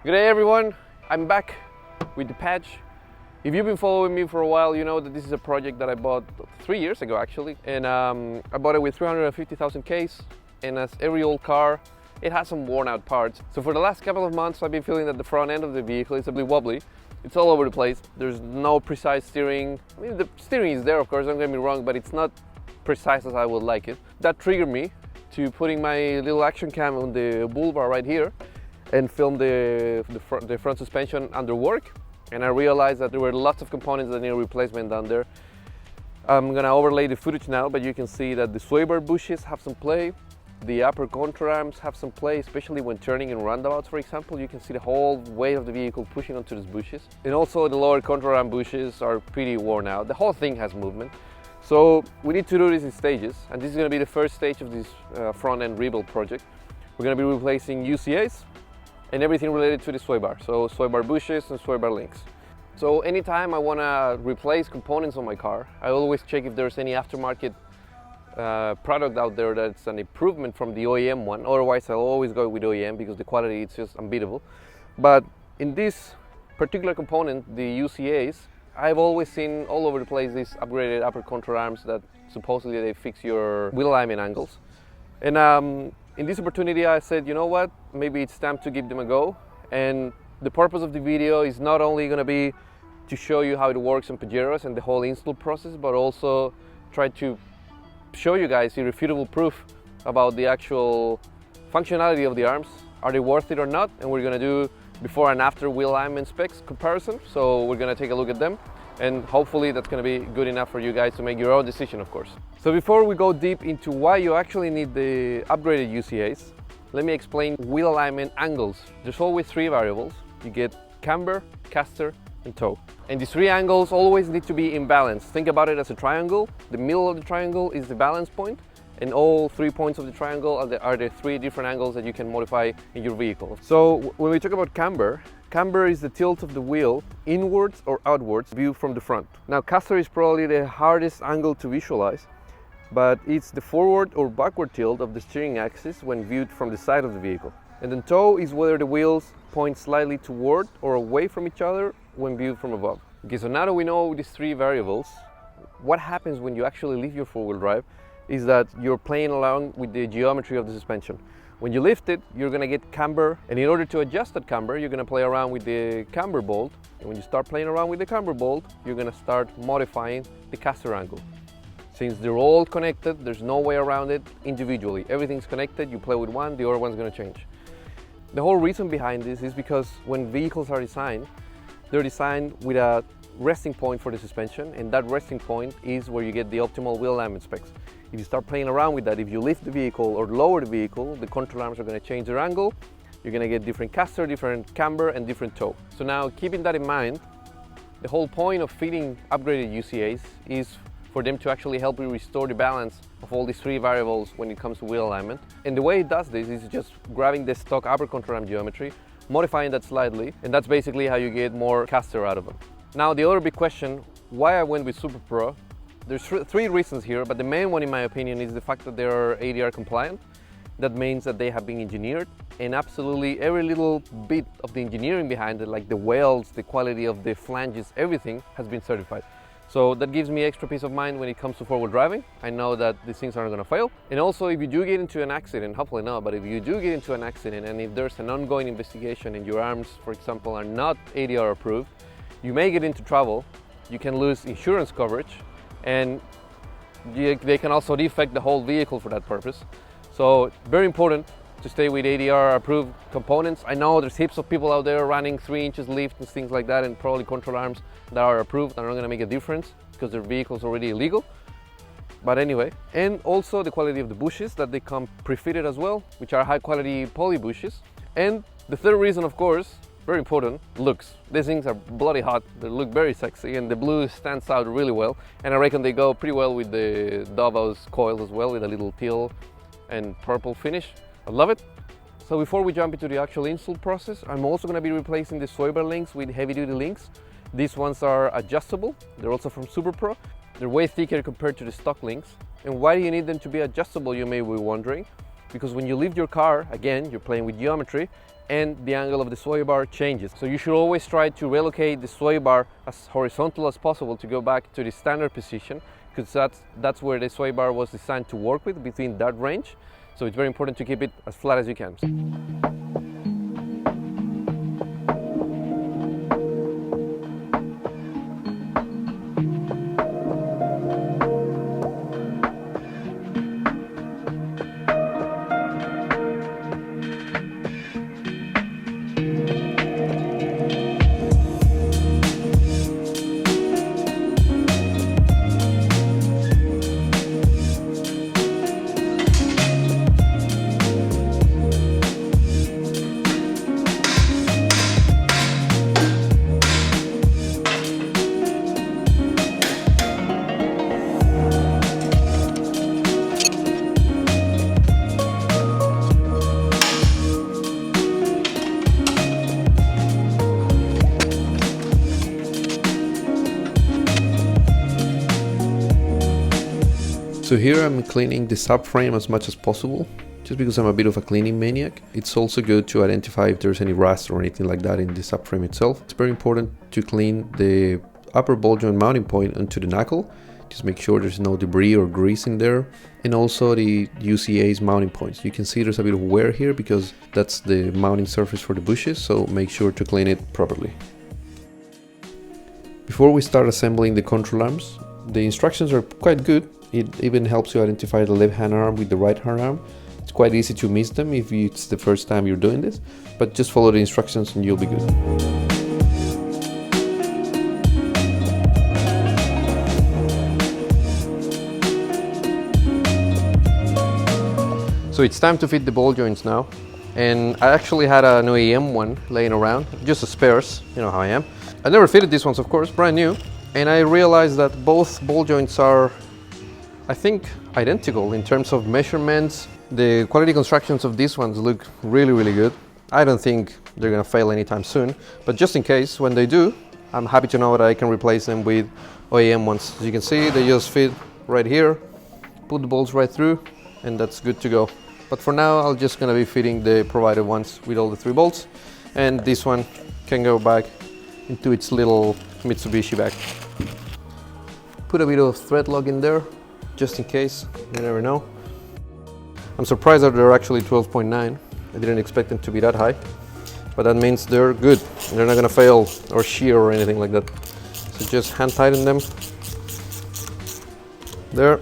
Good day everyone, I'm back with the patch. If you've been following me for a while, you know that this is a project that I bought 3 years ago actually. And I bought it with 350,000 Ks, and as every old car, it has some worn out parts. So for the last couple of months I've been feeling that the front end of the vehicle is a bit wobbly. It's all over the place. There's no precise steering. I mean, the steering is there, of course, don't get me wrong, but it's not precise as I would like it. That triggered me to putting my little action cam on the bull bar right here and film the front suspension under work. And I realized that there were lots of components that need replacement down there. I'm gonna overlay the footage now, but you can see that the sway bar bushes have some play. The upper contour arms have some play, especially when turning in roundabouts, for example. You can see the whole weight of the vehicle pushing onto these bushes. And also the lower contour arm bushes are pretty worn out. The whole thing has movement. So we need to do this in stages, and this is gonna be the first stage of this front end rebuild project. We're gonna be replacing UCAs and everything related to the sway bar. So sway bar bushes and sway bar links. So anytime I wanna replace components on my car, I always check if there's any aftermarket product out there that's an improvement from the OEM one. Otherwise I'll always go with OEM because the quality is just unbeatable. But in this particular component, the UCAs, I've always seen all over the place these upgraded upper contour arms that supposedly they fix your wheel alignment angles. And in this opportunity I said, you know what, maybe it's time to give them a go. And the purpose of the video is not only going to be to show you how it works on Pajeros and the whole install process, but also try to show you guys irrefutable proof about the actual functionality of the arms. Are they worth it or not? And we're going to do before and after wheel alignment specs comparison. So we're going to take a look at them, and hopefully that's going to be good enough for you guys to make your own decision, of course. So before we go deep into why you actually need the upgraded UCAs, let me explain wheel alignment angles. There's always three variables. You get camber, caster, and toe. And these three angles always need to be in balance. Think about it as a triangle. The middle of the triangle is the balance point, and all 3 points of the triangle are the three different angles that you can modify in your vehicle. So when we talk about camber, camber is the tilt of the wheel inwards or outwards viewed from the front. Now caster is probably the hardest angle to visualize, but it's the forward or backward tilt of the steering axis when viewed from the side of the vehicle. And then toe is whether the wheels point slightly toward or away from each other when viewed from above. Okay, so now that we know these three variables, what happens when you actually leave your four-wheel drive is that you're playing along with the geometry of the suspension. When you lift it, you're gonna get camber, and in order to adjust that camber, you're gonna play around with the camber bolt. And when you start playing around with the camber bolt, you're gonna start modifying the caster angle. Since they're all connected, there's no way around it individually. Everything's connected, you play with one, the other one's gonna change. The whole reason behind this is because when vehicles are designed, they're designed with a resting point for the suspension, and that resting point is where you get the optimal wheel alignment specs. If you start playing around with that, if you lift the vehicle or lower the vehicle, the control arms are going to change their angle. You're going to get different caster, different camber, and different toe. So now, keeping that in mind, the whole point of fitting upgraded UCAs is for them to actually help you restore the balance of all these three variables when it comes to wheel alignment. And the way it does this is just grabbing the stock upper control arm geometry, modifying that slightly, and that's basically how you get more caster out of them. Now the other big question, why I went with Super Pro, there's three reasons here, but the main one in my opinion is the fact that they are ADR compliant. That means that they have been engineered, and absolutely every little bit of the engineering behind it, like the welds, the quality of the flanges, everything has been certified. So that gives me extra peace of mind when it comes to four-wheel driving. I know that these things aren't going to fail. And also, if you do get into an accident, hopefully not, but if you do get into an accident and if there's an ongoing investigation and your arms, for example, are not ADR approved, you may get into trouble. You can lose insurance coverage, and they can also defect the whole vehicle for that purpose. So very important to stay with ADR approved components. I know there's heaps of people out there running 3 inches lift and things like that, and probably control arms that are approved are not going to make a difference because their vehicle's already illegal. But anyway, and also the quality of the bushes that they come pre-fitted as well, which are high quality poly bushes. And the third reason, of course, very important, looks. These things are bloody hot, they look very sexy, and the blue stands out really well. And I reckon they go pretty well with the Davos coils as well, with a little teal and purple finish. I love it. So before we jump into the actual install process, I'm also going to be replacing the sway bar links with heavy duty links. These ones are adjustable. They're also from Super Pro. They're way thicker compared to the stock links. And why do you need them to be adjustable, you may be wondering? Because when you leave your car, again, you're playing with geometry, and the angle of the sway bar changes. So you should always try to relocate the sway bar as horizontal as possible to go back to the standard position, because that's where the sway bar was designed to work with, between that range. So it's very important to keep it as flat as you can. So here I'm cleaning the subframe as much as possible, just because I'm a bit of a cleaning maniac. It's also good to identify if there's any rust or anything like that in the subframe itself. It's very important to clean the upper ball joint mounting point onto the knuckle. Just make sure there's no debris or grease in there. And also the UCA's mounting points. You can see there's a bit of wear here because that's the mounting surface for the bushes, so make sure to clean it properly. Before we start assembling the control arms, the instructions are quite good. It even helps you identify the left hand arm with the right hand arm. It's quite easy to miss them if it's the first time you're doing this, but just follow the instructions and you'll be good. So it's time to fit the ball joints now. And I actually had an OEM one laying around, just a spares, you know how I am. I never fitted these ones, of course, brand new. And I realized that both ball joints are, I think, identical in terms of measurements. The quality constructions of these ones look really, really good. I don't think they're gonna fail anytime soon, but just in case, when they do, I'm happy to know that I can replace them with OEM ones. As you can see, they just fit right here, put the bolts right through, and that's good to go. But for now, I'm just gonna be fitting the provided ones with all the 3 bolts, and this one can go back into its little Mitsubishi bag. Put a bit of thread lock in there, just in case, you never know. I'm surprised that they're actually 12.9. I didn't expect them to be that high, but that means they're good. They're not gonna fail or shear or anything like that. So just hand tighten them. There.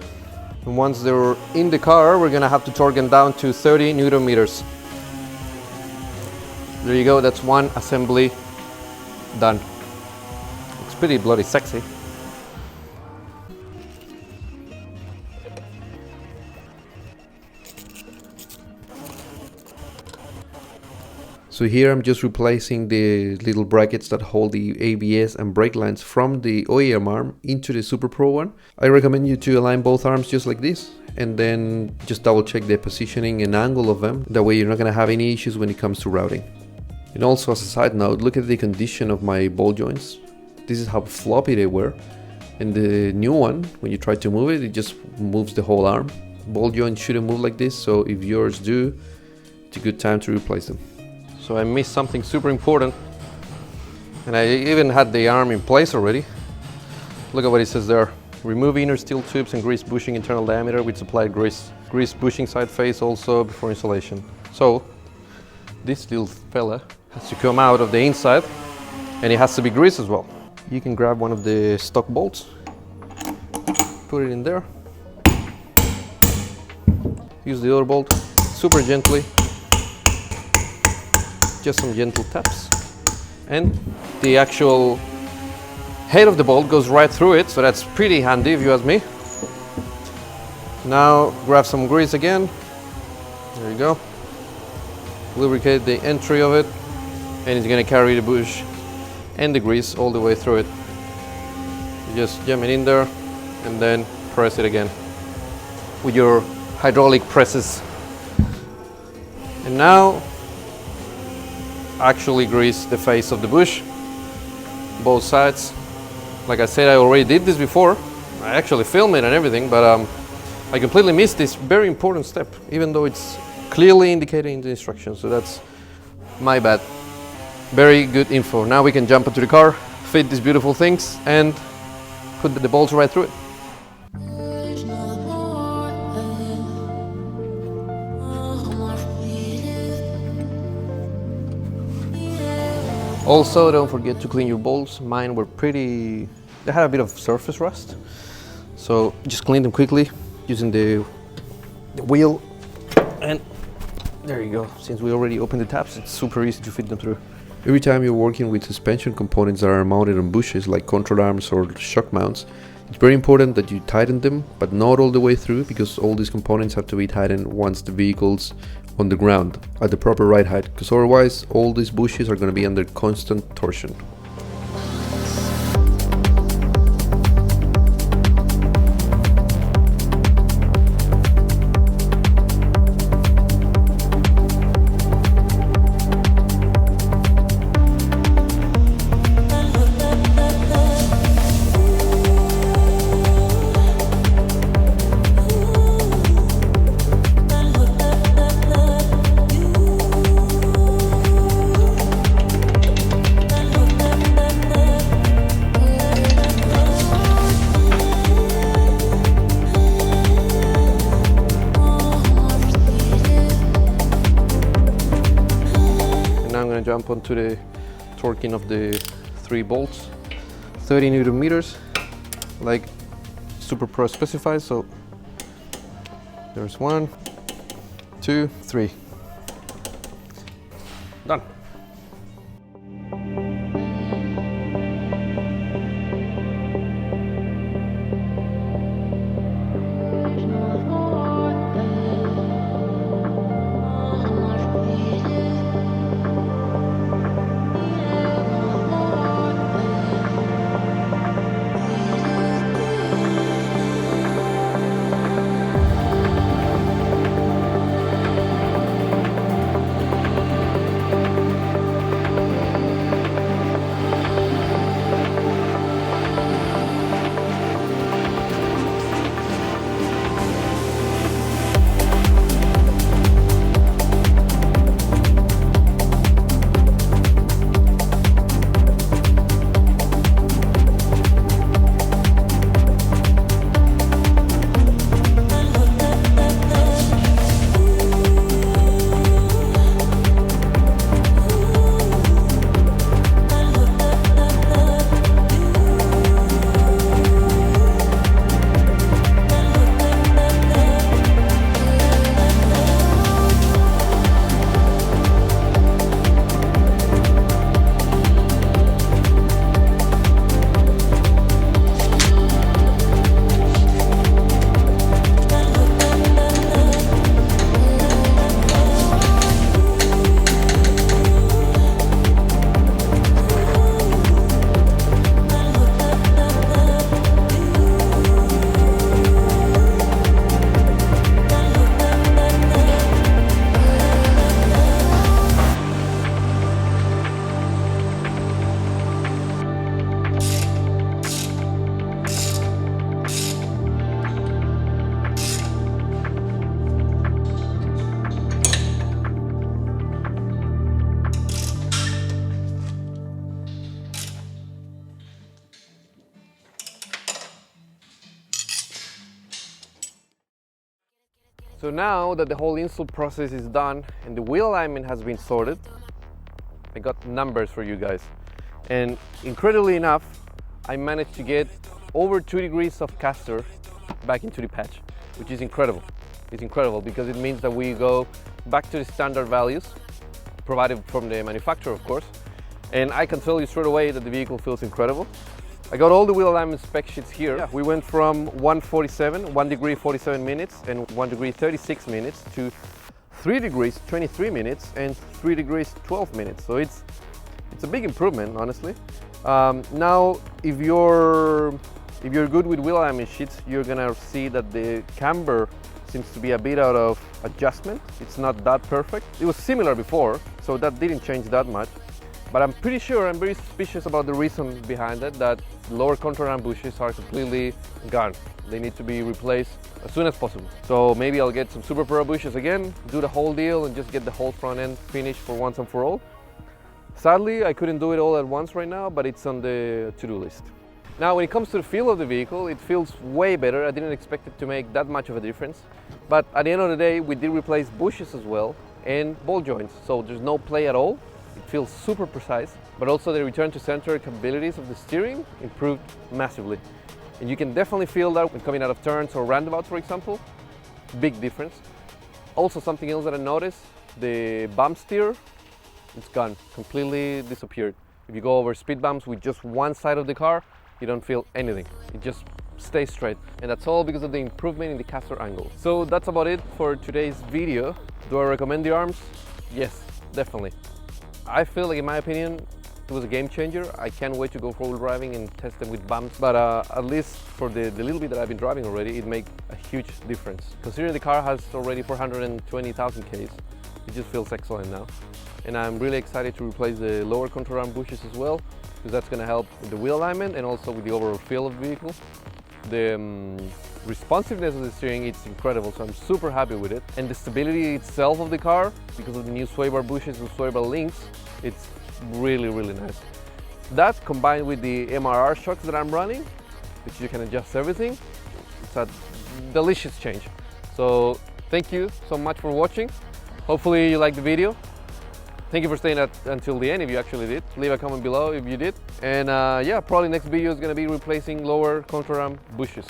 And once they're in the car, we're gonna have to torque them down to 30 Newton meters. There you go, that's one assembly done. It's pretty bloody sexy. So here I'm just replacing the little brackets that hold the ABS and brake lines from the OEM arm into the Super Pro one. I recommend you to align both arms just like this, and then just double check the positioning and angle of them. That way you're not going to have any issues when it comes to routing. And also, as a side note, look at the condition of my ball joints. This is how floppy they were. And the new one, when you try to move it, it just moves the whole arm. Ball joints shouldn't move like this, so if yours do, it's a good time to replace them. So I missed something super important, and I even had the arm in place already. Look at what it says there. Remove inner steel tubes and grease bushing internal diameter with supplied grease. Grease bushing side face also before installation. So this little fella has to come out of the inside, and it has to be greased as well. You can grab one of the stock bolts, put it in there, use the other bolt super gently. Just some gentle taps, and the actual head of the bolt goes right through it, so that's pretty handy if you ask me. Now grab some grease again, there you go, lubricate the entry of it, and it's going to carry the bush and the grease all the way through it. You just jam it in there and then press it again with your hydraulic presses. And now actually grease the face of the bush, both sides. Like I said, I already did this before. I actually filmed it and everything, but I completely missed this very important step, even though it's clearly indicated in the instructions. So that's My bad. Very good info. Now we can jump into the car, fit these beautiful things, and put the bolts right through it. Also, don't forget to clean your bolts. Mine were they had a bit of surface rust. So just clean them quickly using the wheel, and there you go. Since we already opened the tabs, it's super easy to fit them through. Every time you're working with suspension components that are mounted on bushes like control arms or shock mounts, it's very important that you tighten them, but not all the way through, because all these components have to be tightened once the vehicle's on the ground at the proper ride height, because otherwise all these bushes are going to be under constant torsion. Jump onto the torquing of the 3 bolts. 30 Newton meters, like Super Pro specifies. So there's 1, 2, 3. Done. So now that the whole install process is done and the wheel alignment has been sorted, I got numbers for you guys. And incredibly enough, I managed to get over 2 degrees of caster back into the patch, which is incredible. It's incredible because it means that we go back to the standard values provided from the manufacturer, of course. And I can tell you straight away that the vehicle feels incredible. I got all the wheel alignment spec sheets here. Yeah. We went from 1 degree 47 minutes and 1 degree 36 minutes to 3 degrees 23 minutes and 3 degrees 12 minutes. So it's a big improvement, honestly. Now, if you're good with wheel alignment sheets, you're gonna see that the camber seems to be a bit out of adjustment. It's not that perfect. It was similar before, so that didn't change that much. But I'm pretty sure, I'm very suspicious about the reason behind it, that lower contour arm bushes are completely gone. They need to be replaced as soon as possible. So maybe I'll get some Super Pro bushes again, do the whole deal and just get the whole front end finished for once and for all. Sadly, I couldn't do it all at once right now, but it's on the to-do list. Now, when it comes to the feel of the vehicle, it feels way better. I didn't expect it to make that much of a difference. But at the end of the day, we did replace bushes as well and ball joints. So there's no play at all. It feels super precise, but also the return to center capabilities of the steering improved massively. And you can definitely feel that when coming out of turns or roundabouts, for example. Big difference. Also, something else that I noticed, the bump steer, it's gone, completely disappeared. If you go over speed bumps with just one side of the car, you don't feel anything. It just stays straight. And that's all because of the improvement in the caster angle. So that's about it for today's video. Do I recommend the arms? Yes, definitely. I feel like, in my opinion, it was a game changer. I can't wait to go four-wheel driving and test them with bumps. But at least for the little bit that I've been driving already, it made a huge difference. Considering the car has already 420,000 Ks, it just feels excellent now. And I'm really excited to replace the lower contour arm bushes as well, because that's going to help with the wheel alignment and also with the overall feel of the vehicle. The responsiveness of the steering, it's incredible, so I'm super happy with it. And the stability itself of the car, because of the new sway bar bushes and sway bar links, it's really, really nice. That combined with the MRR shocks that I'm running, which you can adjust everything, it's a delicious change. So thank you so much for watching. Hopefully you liked the video. Thank you for staying until the end if you actually did. Leave a comment below if you did. And yeah, probably next video is going to be replacing lower contour arm bushes.